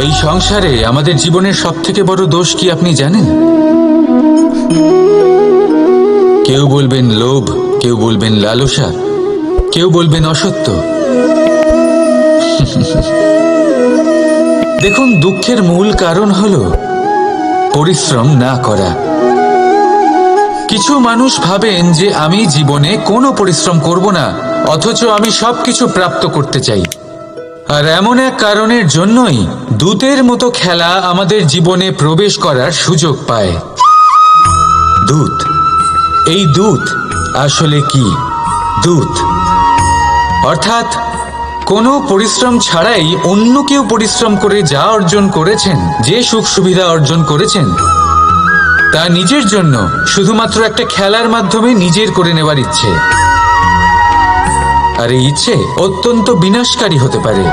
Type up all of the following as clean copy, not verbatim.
এই সংসারে আমাদের জীবনের সবথেকে বড় দোষ কি আপনি জানেন? কেউ বলবেন লোভ, কেউ বলবেন লালসা, কেউ বলবেন অসত্য। দেখুন, দুঃখের মূল কারণ হলো পরিশ্রম না করা। কিছু মানুষ ভাবেন যে আমি জীবনে কোনো পরিশ্রম করব না, অথচ আমি সবকিছু প্রাপ্ত করতে চাই। আর এমন এক কারণের জন্যই দূতের মতো খেলা আমাদের জীবনে প্রবেশ করার সুযোগ পায়। দূত, এই দূত আসলে কি? দূত অর্থাৎ কোনো পরিশ্রম ছাড়াই অন্য কেউ পরিশ্রম করে যা অর্জন করেছেন, যে সুখ সুবিধা অর্জন করেছেন, তা নিজের জন্য শুধুমাত্র একটা খেলার মাধ্যমে নিজের করে নেওয়ার ইচ্ছে। আর এই ইচ্ছে অত্যন্ত বিনাশকারী হতে পারে।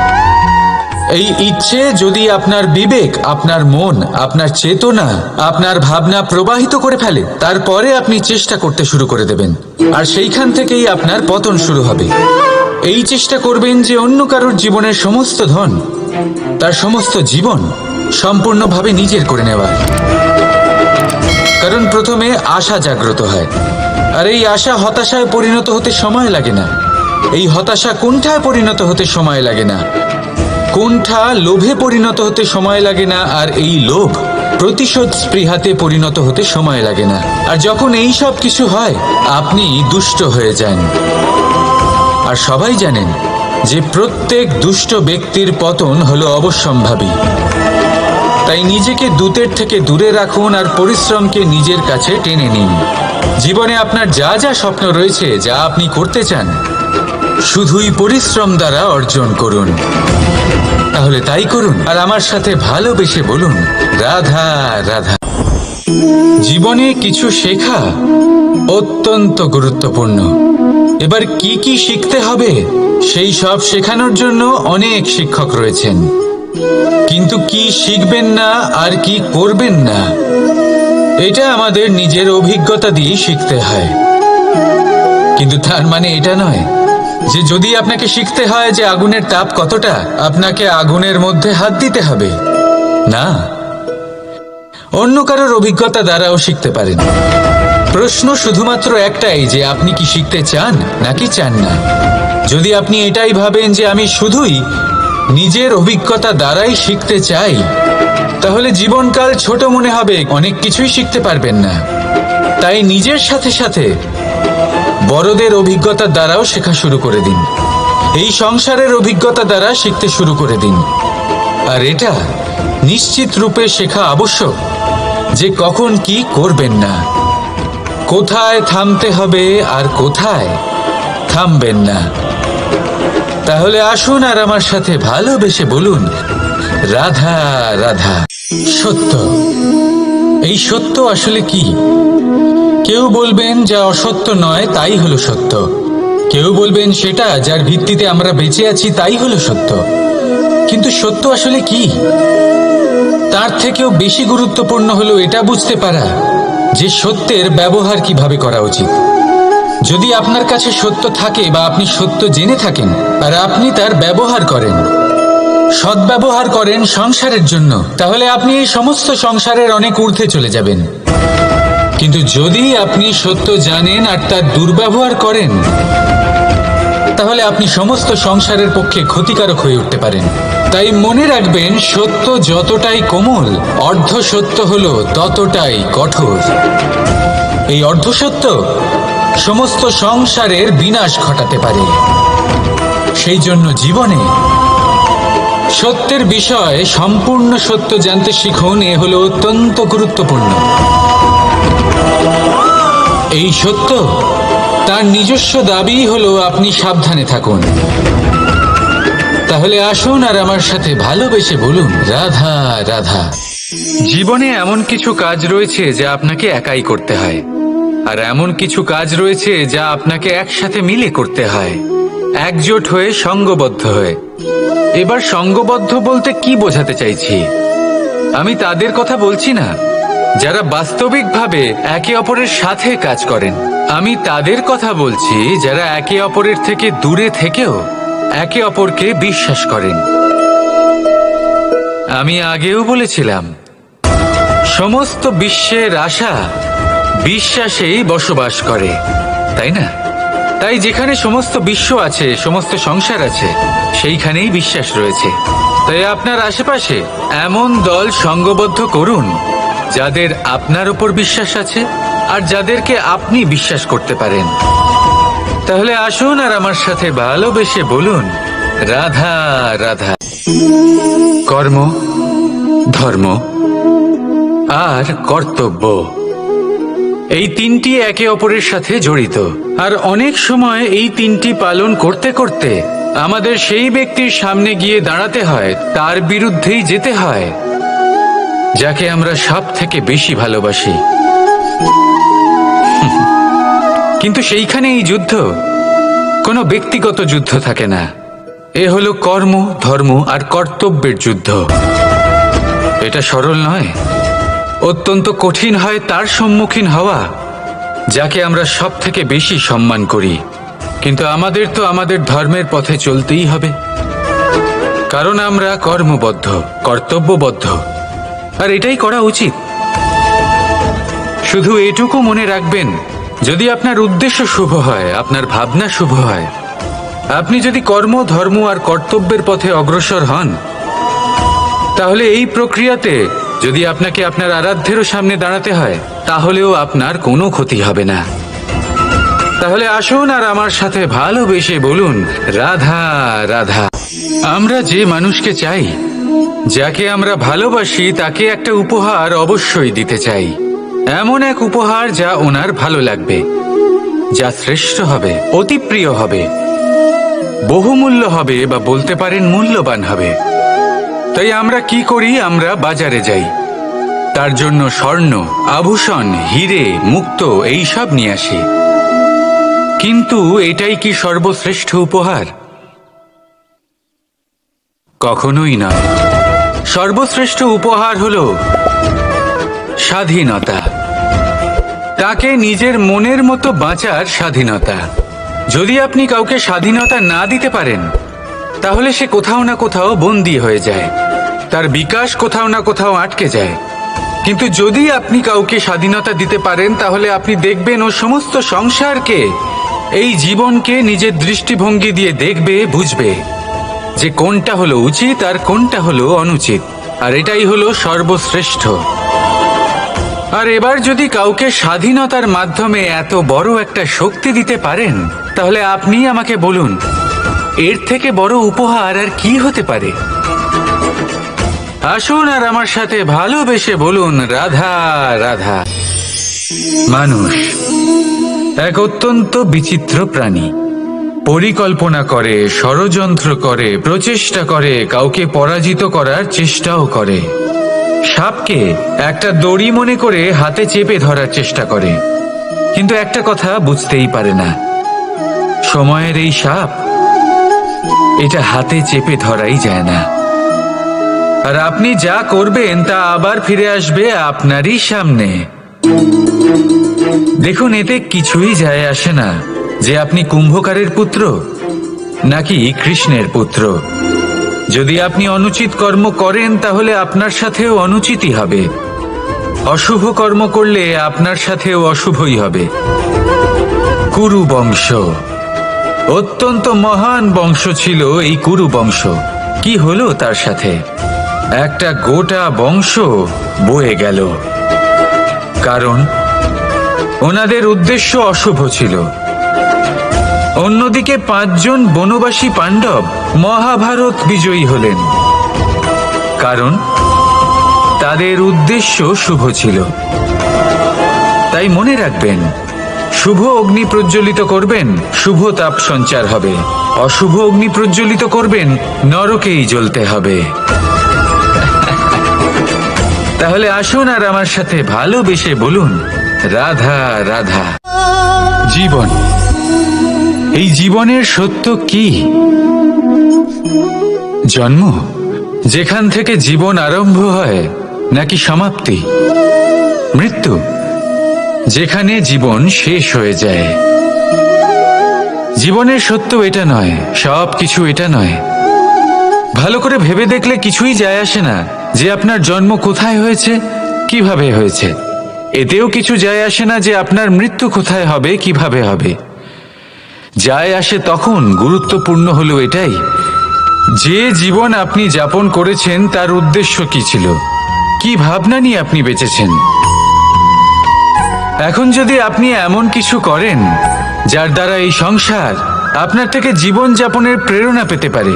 এই ইচ্ছে যদি আপনার বিবেক, আপনার মন, আপনার চেতনা, আপনার ভাবনা প্রবাহিত করে ফেলে, তারপরে আপনি চেষ্টা করতে শুরু করে দেবেন, আর সেইখান থেকেই আপনার পতন শুরু হবে। এই চেষ্টা করবেন যে অন্য কারোর জীবনের সমস্ত ধন, তার সমস্ত জীবন সম্পূর্ণভাবে নিজের করে নেওয়ার। কারণ প্রথমে আশা জাগ্রত হয়, আর এই আশা হতাশায় পরিণত হতে সময় লাগে না। এই হতাশা কুণ্ঠায় পরিণত হতে সময় লাগে না, কুণ্ঠা লোভে পরিণত হতে সময় লাগে না, আর এই লোভ প্রতিশোধ স্পৃহাতে পরিণত হতে সময় লাগে না। আর যখন এই সব কিছু হয়, আপনি দুষ্ট হয়ে যান। আর সবাই জানেন যে প্রত্যেক দুষ্ট ব্যক্তির পতন হলো অবশ্যম্ভাবী। তাই নিজেকে দূতের থেকে দূরে রাখুন আর পরিশ্রমকে নিজের কাছে টেনে নিন। জীবনে আপনার যা যা স্বপ্ন রয়েছে, যা আপনি করতে চান, শুধুই পরিশ্রম দ্বারা অর্জন করুন। তাহলে তাই করুন, আর আমার সাথে ভালোবেসে বলুন, রাধা রাধা। জীবনে কিছু শেখা অত্যন্ত গুরুত্বপূর্ণ। এবার কি কি শিখতে হবে, সেই সব শেখানোর জন্য অনেক শিক্ষক রয়েছেন। কিন্তু কি শিখবেন না আর কি করবেন না, এটা আমাদের নিজের অভিজ্ঞতা দিয়ে শিখতে হয়। কিন্তু তার মানে এটা নয় যে যদি আপনাকে শিখতে হয় যে আগুনের তাপ কতটা, আপনাকে আগুনের মধ্যে হাত দিতে হবে। না, অন্য কারোর অভিজ্ঞতা দ্বারাও শিখতে পারেন। প্রশ্ন শুধুমাত্র একটাই যে আপনি কি শিখতে চান নাকি চান না। যদি আপনি এটাই ভাবেন যে আমি শুধুই নিজের অভিজ্ঞতা দ্বারাই শিখতে চাই, তাহলে জীবনকাল ছোট মনে হবে, অনেক কিছুই শিখতে পারবেন না। তাই নিজের সাথে সাথে বড়দের অভিজ্ঞতা দ্বারাও শেখা শুরু করে দিন। এই সংসারের অভিজ্ঞতা দ্বারা শিখতে শুরু করে দিন। আর এটা নিশ্চিত রূপে শেখা আবশ্যক যে কখন কি করবেন না, কোথায় থামতে হবে আর কোথায় থামবেন না। তাহলে আসুন আর আমার সাথে ভালোবেসে বলুন, রাধা রাধা। সত্য, এই সত্য আসলে কি? কেউ বলবেন যা অসত্য নয় তাই হলো সত্য, কেউ বলবেন সেটা যার ভিত্তিতে আমরা বেঁচে আছি তাই হলো সত্য। কিন্তু সত্য আসলে কি? তার থেকেও বেশি গুরুত্বপূর্ণ হলো এটা বুঝতে পারা যে সত্যের ব্যবহার কিভাবে করা উচিত। যদি আপনার কাছে সত্য থাকে বা আপনি সত্য জেনে থাকেন আর আপনি তার ব্যবহার করেন, সদ্ব্যবহার করেন সংসারের জন্য, তাহলে আপনি এই সমস্ত সংসারের অনেক ঊর্ধ্বে চলে যাবেন। কিন্তু যদি আপনি সত্য জানেন আর তার দুর্ব্যবহার করেন, তাহলে আপনি সমস্ত সংসারের পক্ষে ক্ষতিকারক হয়ে উঠতে পারেন। তাই মনে রাখবেন, সত্য যতটাই কোমল, অর্ধ সত্য হলো ততটাই কঠোর। এই অর্ধ সত্য সমস্ত সংসারের বিনাশ ঘটাতে পারে। সেই জন্য জীবনে সত্যের বিষয়ে সম্পূর্ণ সত্য জানতে শিখুন। এ হলো অত্যন্ত গুরুত্বপূর্ণ। এই সত্য তার নিজস্ব দাবি হলো আপনি সাবধানে থাকুন। তাহলে আসুন আর আমার সাথে ভালোবেসে বলুন, রাধা রাধা। জীবনে এমন কিছু কাজ রয়েছে যা আপনাকে একাই করতে হয়, আর এমন কিছু কাজ রয়েছে যা আপনাকে একসাথে মিলে করতে হয়, একজোট হয়ে, সঙ্গবদ্ধ হয়ে। এবার সঙ্গবদ্ধ বলতে কি বোঝাতে চাইছি? আমি তাদের কথা বলছি না যারা বাস্তবিকভাবে একে অপরের সাথে কাজ করেন। আমি তাদের কথা বলছি যারা একে অপরের থেকে দূরে থেকেও একে অপরকে বিশ্বাস করেন। আমি আগেও বলেছিলাম, সমস্ত বিশ্বের আশা বিশ্বাসেই বসবাস করে, তাই না? তাই যেখানে সমস্ত বিশ্ব আছে, সমস্ত সংসার আছে, সেইখানেই বিশ্বাস রয়েছে। তাই আপনার আশেপাশে এমন দল সঙ্গবদ্ধ করুন যাদের আপনার উপর বিশ্বাস আছে আর যাদেরকে আপনি বিশ্বাস করতে পারেন। তাহলে আসুন আর আমার সাথে ভালোবেসে বলুন, রাধা রাধা। কর্ম, ধর্ম আর কর্তব্য, এই তিনটি একে অপরের সাথে জড়িত। আর অনেক সময় এই তিনটি পালন করতে করতে আমাদের সেই ব্যক্তির সামনে গিয়ে দাঁড়াতে হয়, তার বিরুদ্ধেই যেতে হয় যাকে আমরা সব থেকে বেশি ভালোবাসি। কিন্তু সেইখানে এই যুদ্ধ কোনো ব্যক্তিগত যুদ্ধ থাকে না, এ হলো কর্ম, ধর্ম আর কর্তব্যের যুদ্ধ। এটা সরল নয়, অত্যন্ত কঠিন হয় তার সম্মুখীন হওয়া যাকে আমরা সব থেকে বেশি সম্মান করি। কিন্তু আমাদের তো আমাদের ধর্মের পথে চলতেই হবে, কারণ আমরা কর্মবদ্ধ, কর্তব্যবদ্ধ, আর এটাই করা উচিত। শুধু এটুকু মনে রাখবেন, যদি আপনার উদ্দেশ্য শুভ হয়, আপনার ভাবনা শুভ হয়, আপনি যদি কর্ম, ধর্ম আর কর্তব্যের পথে অগ্রসর হন, তাহলে এই প্রক্রিয়াতে যদি আপনাকে আপনার আরাধ্যেরও সামনে দাঁড়াতে হয়, তাহলেও আপনার কোনো ক্ষতি হবে না। তাহলে আসুন আর আমার সাথে ভালোবেসে বলুন, রাধা রাধা। আমরা যে মানুষকে চাই, যাকে আমরা ভালোবাসি, তাকে একটা উপহার অবশ্যই দিতে চাই। এমন এক উপহার যা ওনার ভালো লাগবে, যা শ্রেষ্ঠ হবে, অতি প্রিয় হবে, বহুমূল্য হবে, বা বলতে পারেন মূল্যবান হবে। তাই আমরা কি করি? আমরা বাজারে যাই, তার জন্য স্বর্ণ, আভূষণ, হিরে, মুক্ত এইসব নিয়ে আসি। কিন্তু এটাই কি সর্বশ্রেষ্ঠ উপহার? কখনোই নয়। সর্বশ্রেষ্ঠ উপহার হলো স্বাধীনতা, তাকে নিজের মনের মতো বাঁচার স্বাধীনতা। যদি আপনি কাউকে স্বাধীনতা না দিতে পারেন, তাহলে সে কোথাও না কোথাও বন্দী হয়ে যায়, তার বিকাশ কোথাও না কোথাও আটকে যায়। কিন্তু যদি আপনি কাউকে স্বাধীনতা দিতে পারেন, তাহলে আপনি দেখবেন ও সমস্ত সংসারকে, এই জীবনকে নিজের দৃষ্টিভঙ্গি দিয়ে দেখবে, বুঝবে যে কোনটা হলো উচিত আর কোনটা হলো অনুচিত। আর এটাই হলো সর্বশ্রেষ্ঠ। আর এবার যদি কাউকে স্বাধীনতার মাধ্যমে এত বড় একটা শক্তি দিতে পারেন, তাহলে আপনি আমাকে বলুন, এর থেকে বড় উপহার আর কি হতে পারে? আসুন আর আমার সাথে ভালোবেসে বলুন, রাধা রাধা। মানুষ এক অত্যন্ত বিচিত্র প্রাণী। পরিকল্পনা করে, ষড়যন্ত্র করে, প্রচেষ্টা করে, কাউকে পরাজিত করার চেষ্টাও করে। সাপকে একটা দড়ি মনে করে হাতে চেপে ধরার চেষ্টা করে, কিন্তু একটা কথা বুঝতেই পারে না, সময়ের এই সাপ, এটা হাতে চেপে ধরাই যায় না। আর আপনি যা করবেন তা আবার ফিরে আসবে আপনারই সামনে। দেখুন, এতে কিছুই যায় আসে না যে আপনি কুম্ভকারের পুত্র নাকি কৃষ্ণের পুত্র। যদি আপনি অনুচিত কর্ম করেন, তাহলে আপনার সাথেও অনুচিতই হবে। অশুভ কর্ম করলে আপনার সাথেও অশুভই হবে। কুরু বংশ অত্যন্ত মহান বংশ ছিল। এই কুরু বংশ কি হলো তার সাথে? একটা গোটা বংশ বয়ে গেল, কারণ ওনাদের উদ্দেশ্য অশুভ ছিল। অন্যদিকে 5 জন বনবাসী পাণ্ডব মহাভারত বিজয়ী হলেন, কারণ তাদের উদ্দেশ্য শুভ ছিল। তাই মনে রাখবেন, শুভ অগ্নি প্রজ্বলিত করবেন, শুভ তাপ সঞ্চার হবে। অশুভ অগ্নি প্রজ্বলিত করবেন, নরকেই জ্বলতে হবে। তাহলে আসুন আর আমার সাথে ভালোবেসে বলুন, রাধা রাধা। জীবন, এই জীবনের সত্য কি? জন্ম, যেখান থেকে জীবন আরম্ভ হয়, নাকি সমাপ্তি? মৃত্যু, যেখানে জীবন শেষ হয়ে যায়। জীবনের সত্য এটা নয়, সব কিছু এটা নয়। ভালো করে ভেবে দেখলে কিছুই যায় আসে না যে আপনার জন্ম কোথায় হয়েছে, কিভাবে হয়েছে। এতেও কিছু যায় আসে না যে আপনার মৃত্যু কোথায় হবে, কিভাবে হবে। যায় আসে তখন, গুরুত্বপূর্ণ হলো এটাই যে জীবন আপনি যাপন করেছেন তার উদ্দেশ্য কি ছিল, কি ভাবনা নিয়ে আপনি বেঁচেছেন। এখন যদি আপনি এমন কিছু করেন যার দ্বারা এই সংসার আপনার থেকে জীবন যাপনের প্রেরণা পেতে পারে,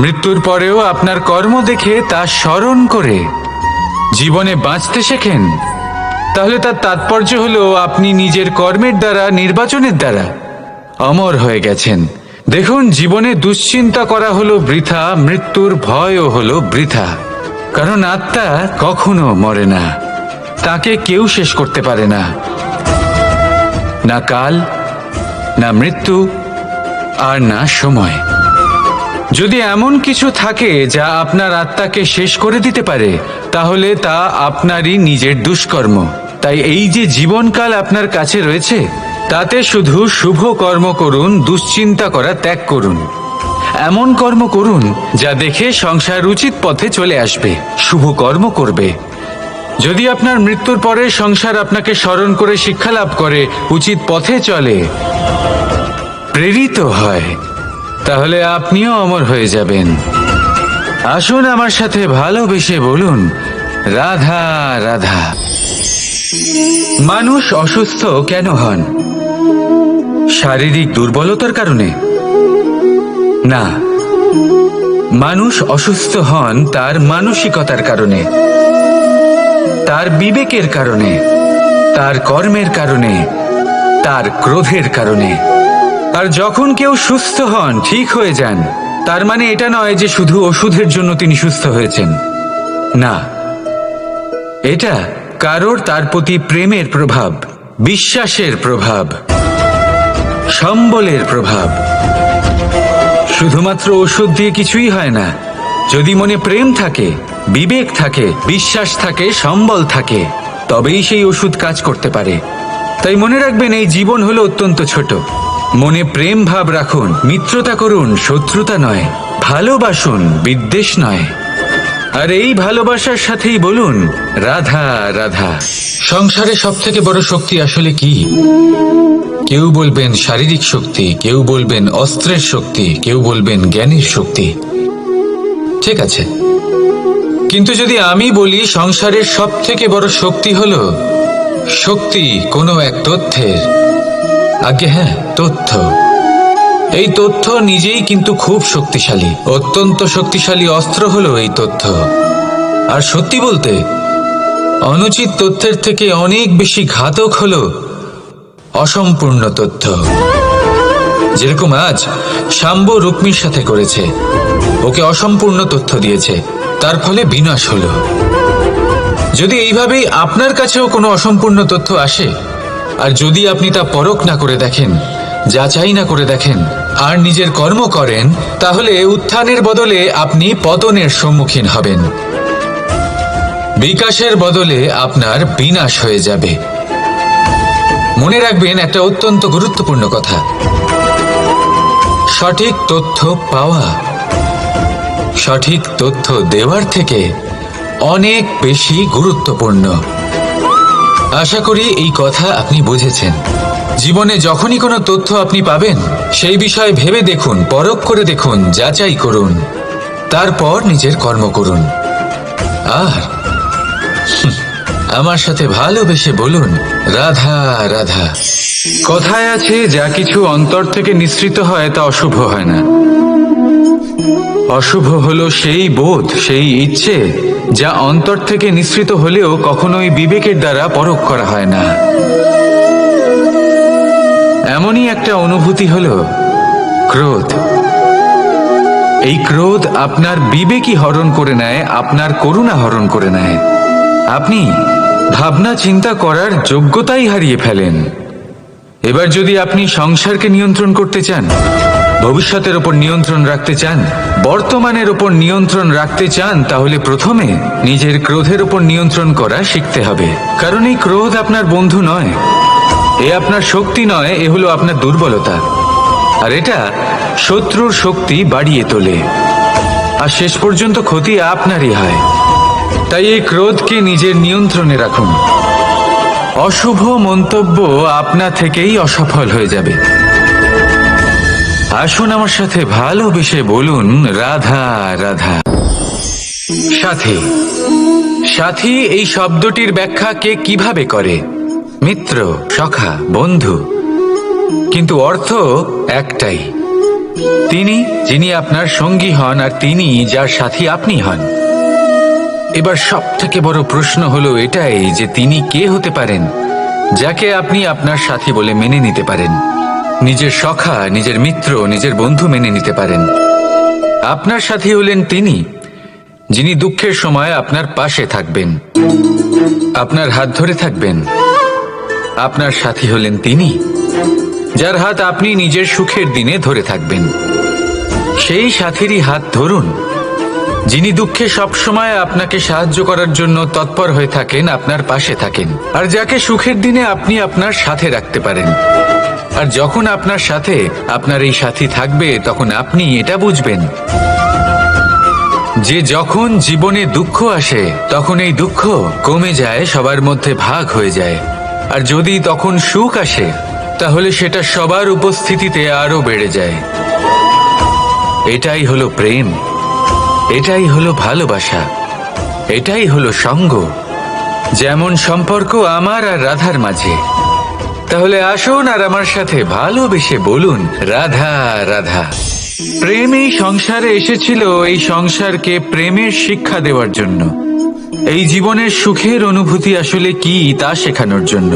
মৃত্যুর পরেও আপনার কর্ম দেখে তা স্মরণ করে জীবনে বাঁচতে শেখেন, তাহলে তার তাৎপর্য হলো আপনি নিজের কর্মের দ্বারা, নির্বাচনের দ্বারা অমর হয়ে গেছেন। দেখুন, জীবনে দুশ্চিন্তা করা হলো বৃথা, মৃত্যুর ভয়ও হলো বৃথা। কারণ আত্মা কখনো মরে না, তাকে কেউ শেষ করতে পারে না, না কাল, না মৃত্যু, আর না সময়। যদি এমন কিছু থাকে যা আপনার আত্মাকে শেষ করে দিতে পারে, তাহলে তা আপনারই নিজের দুষ্কর্ম। তাই এই যে জীবনকাল আপনার কাছে রয়েছে, তাতে শুধু শুভ কর্ম করুন, দুশ্চিন্তা করা ত্যাগ করুন। এমন কর্ম করুন যা দেখে সংসার উচিত পথে চলে আসবে, শুভ কর্ম করবে। যদি আপনার মৃত্যুর পরে সংসার আপনাকে স্মরণ করে শিক্ষা লাভ করে, উচিত পথে চলে, প্রেরিত হয়, তাহলে আপনিও অমর হয়ে যাবেন। আসুন আমার সাথে ভালোবেসে বলুন, রাধা রাধা। মানুষ অসুস্থ কেন হন? শারীরিক দুর্বলতার কারণে? না, মানুষ অসুস্থ হন তার মানসিকতার কারণে, তার বিবেকের কারণে, তার কর্মের কারণে, তার ক্রোধের কারণে। আর যখন কেউ সুস্থ হন, ঠিক হয়ে যান, তার মানে এটা নয় যে শুধু ওষুধের জন্য তিনি সুস্থ হয়েছেন। না, এটা কারোর তার প্রতি প্রেমের প্রভাব, বিশ্বাসের প্রভাব, সম্বলের প্রভাব। শুধুমাত্র ওষুধ দিয়ে কিছুই হয় না। যদি মনে প্রেম থাকে, বিবেক থাকে, বিশ্বাস থাকে, সম্বল থাকে, তবেই সেই ওষুধ কাজ করতে পারে। তাই মনে রাখবেন, এই জীবন হলো অত্যন্ত ছোট। মনে প্রেম ভাব রাখুন, মিত্রতা করুন, শত্রুতা নয়। ভালোবাসুন, বিদ্বেষ নয়। আর এই ভালোবাসার সাথেই বলুন, রাধা রাধা। সংসারে সব থেকে বড় শক্তি আসলে কি? কেউ বলবেন শারীরিক শক্তি, কেউ বলবেন অস্ত্রের শক্তি, কেউ বলবেন জ্ঞানের শক্তি। ঠিক আছে, কিন্তু যদি আমি বলি সংসারের সব থেকে বড় শক্তি হলো শক্তি কোনো এক তথ্যের, আগে হ্যাঁ, তথ্য। এই তথ্য নিজেই কিন্তু খুব শক্তিশালী, অত্যন্ত শক্তিশালী অস্ত্র হলো এই তথ্য। আর সত্যি বলতে, অনুচিত তথ্যের থেকে অনেক বেশি ঘাতক হলো অসম্পূর্ণ তথ্য। যেরকম আজ শাম্ব রুক্মির সাথে করেছে, ওকে অসম্পূর্ণ তথ্য দিয়েছে, তার ফলে বিনাশ হলো। যদি এইভাবেই আপনার কাছেও কোনো অসম্পূর্ণ তথ্য আসে, আর যদি আপনি তা পরখ না করে দেখেন, যাচাই না করে দেখেন, আর নিজের কর্ম করেন, তাহলে উত্থানের বদলে আপনি পতনের সম্মুখীন হবেন। বিকাশের বদলে আপনার বিনাশ হয়ে যাবে। মনে রাখবেন একটা অত্যন্ত গুরুত্বপূর্ণ কথা, সঠিক তথ্য পাওয়া সঠিক তথ্য দেওয়ার থেকে অনেক বেশি গুরুত্বপূর্ণ। আশা করি এই কথা আপনি বুঝেছেন। জীবনে যখনই কোনো তথ্য আপনি পাবেন, সেই বিষয়ে ভেবে দেখুন, পরখ করে দেখুন, যাচাই করুন, তারপর নিজের কর্ম করুন। আর আমার সাথে ভালোবেসে বলুন, রাধা রাধা। কথায় আছে, যা কিছু অন্তর থেকে নিঃসৃত হয় তা অশুভ হয় না। অশুভ হলো সেই বোধ, সেই ইচ্ছে যা অন্তর থেকে নিঃসৃত হলেও কখনোই বিবেকের দ্বারা পরখ করা হয় না। এমনই একটা অনুভূতি হলো ক্রোধ। এই ক্রোধ আপনার বিবেকই হরণ করে নেয়, আপনার করুণা হরণ করে নেয়। আপনি ভাবনা চিন্তা করার যোগ্যতাই হারিয়ে ফেলেন। এবার যদি আপনি সংসারকে নিয়ন্ত্রণ করতে চান, ভবিষ্যতের ওপর নিয়ন্ত্রণ রাখতে চান, বর্তমানের ওপর নিয়ন্ত্রণ রাখতে চান, তাহলে প্রথমে নিজের ক্রোধের ওপর নিয়ন্ত্রণ করা শিখতে হবে। কারণ এই ক্রোধ আপনার বন্ধু নয়, এ আপনার শক্তি নয়, এ হলো আপনার দুর্বলতা। আর এটা শত্রুর শক্তি বাড়িয়ে তোলে, আর শেষ পর্যন্ত ক্ষতি আপনারই হয়। তাই এই ক্রোধকে নিজের নিয়ন্ত্রণে রাখুন। অশুভ মন্তব্য আপনা থেকেই অসফল হয়ে যাবে। আসুন আমার সাথে ভালোবেসে বলুন, রাধা রাধা। সাথী। সাথী এই শব্দটির ব্যাখ্যা কে কিভাবে করে? মিত্র, সখা, বন্ধু। কিন্তু অর্থ একটাই, তিনি যিনি আপনার সঙ্গী হন আর তিনি যার সাথী আপনি হন। এবার সব থেকে বড় প্রশ্ন হলো এটাই যে তিনি কে হতে পারেন যাকে আপনি আপনার সাথী বলে মেনে নিতে পারেন, নিজের সখা, নিজের মিত্র, নিজের বন্ধু মেনে নিতে পারেন। আপনার সাথী হলেন তিনি যিনি দুঃখের সময় আপনার পাশে থাকবেন, আপনার হাত ধরে থাকবেন। আপনার সাথী হলেন তিনি যার হাত আপনি নিজের সুখের দিনে ধরে থাকবেন। সেই সাথীরই হাত ধরুন যিনি দুঃখে সবসময় আপনাকে সাহায্য করার জন্য তৎপর হয়ে থাকেন, আপনার পাশে থাকেন, আর যাকে সুখের দিনে আপনি আপনার সাথে রাখতে পারেন। আর যখন আপনার সাথে আপনার এই সাথী থাকবে তখন আপনি এটা বুঝবেন যে যখন জীবনে দুঃখ আসে তখন এই দুঃখ কমে যায়, সবার মধ্যে ভাগ হয়ে যায়। আর যদি তখন সুখ আসে তাহলে সেটা সবার উপস্থিতিতে আরো বেড়ে যায়। এটাই হলো প্রেম, এটাই হলো ভালোবাসা, এটাই হলো সঙ্গ। যেমন সম্পর্ক আমার আর রাধার মাঝে। তাহলে আসুন আর আমার সাথে ভালোবেসে বলুন, রাধা রাধা। প্রেম এই সংসারে এসেছিল এই সংসারকে প্রেমের শিক্ষা দেওয়ার জন্য, এই জীবনের সুখের অনুভূতি আসলে কি তা শেখানোর জন্য।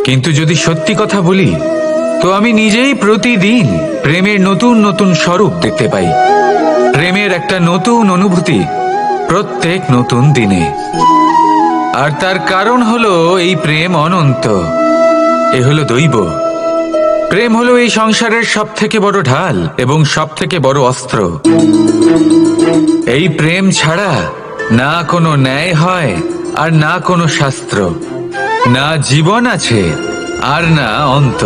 কিন্তু যদি সত্যি কথা বলি তো আমি নিজেই প্রতিদিন প্রেমের নতুন নতুন স্বরূপ দেখতে পাই, প্রেমের একটা নতুন অনুভূতি প্রত্যেক নতুন দিনে। আর তার কারণ হলো এই প্রেম অনন্ত, এ হলো দৈব। প্রেম হলো এই সংসারের সব থেকে বড় ঢাল এবং সব থেকে বড় অস্ত্র। এই প্রেম ছাড়া না কোনো ন্যায় হয় আর না কোনো শাস্ত্র, না জীবন আছে আর না অন্ত।